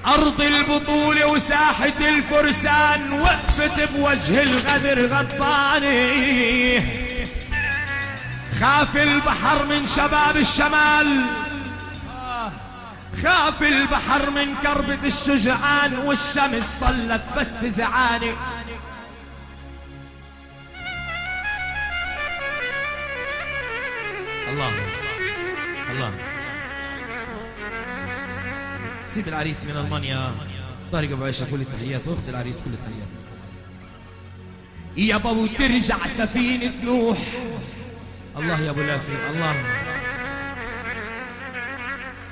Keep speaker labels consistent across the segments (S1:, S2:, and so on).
S1: أرض البطولة وساحة الفرسان وقفت بوجه الغدر غضباني. خاف البحر من شباب الشمال، خاف البحر من كربة الشجعان، والشمس طلت بس في زعاني. الله الله. سيب العريس من المانيا طارق ابو عيشه كل التحيات، واخت العريس كل التحيات. يابا وترجع سفينة نوح. الله يا ابو لافي الله.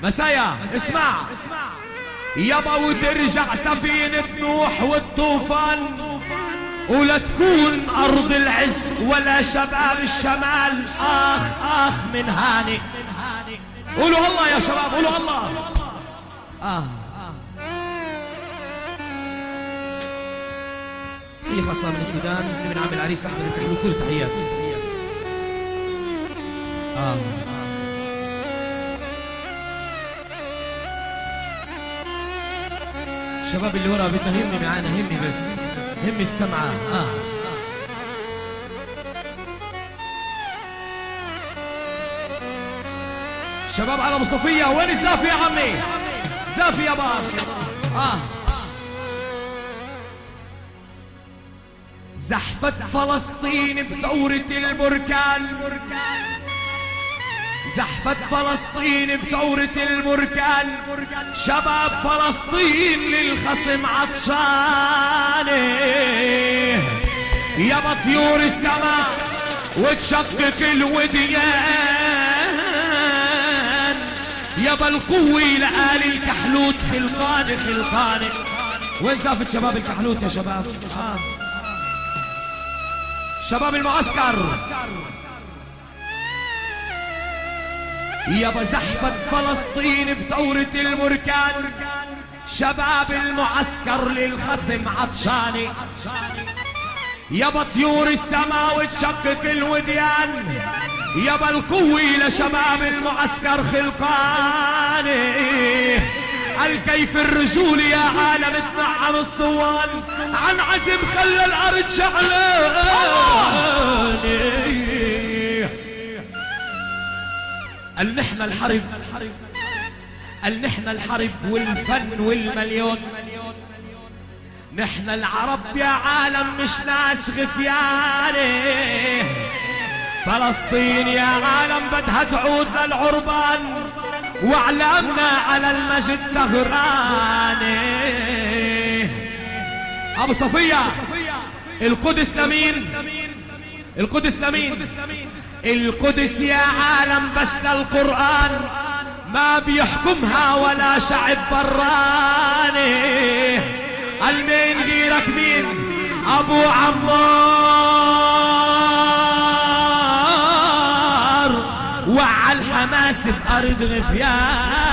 S1: مسايا اسمع يابا وترجع سفينة نوح والطوفان، ولا تكون أرض العز ولا شباب الشمال. آخ آخ من هاني. قولوا الله يا شباب قولوا الله. هي خاصة من السودان من عم العريس أحمد الكحلو كل تحيات. الشباب اللي ورا بدنا همي معانا، همي بس همي السمعة. شباب على مصطفية. وين الزافي يا عمي؟ زافي يا باب. زحفت فلسطين بثورة البركان، زحفت فلسطين بثورة البركان، شباب فلسطين للخصم عطشانة. يابا طيور السماء وتشقق الوديان، يابا القوة لآل الكحلوت خلقانة خلقانة. وين زافت شباب الكحلوت يا شباب؟ شباب المعسكر. يابا زحفت فلسطين بثورة البركان، شباب المعسكر للخصم عطشاني. يابا طيور السماء وتشقق الوديان، يابا القوة لشباب المعسكر خلقاني. الكيف الرجول يا عالم تنعم الصوان، عن عزم خلى الارض شعلاني. قال نحن الحرب، قال نحن الحرب والفن والمليون. نحن العرب يا عالم مش ناس غفياني. فلسطين يا عالم بدها تعود للعربان، واعلامنا على المجد سهراني. ابو صفية القدس لمين؟ القدس لمين؟ القدس يا عالم بس للقرآن، ما بيحكمها ولا شعب براني. المين غيرك مين؟ ابو عمار وعى الحماس بأرض غفياني.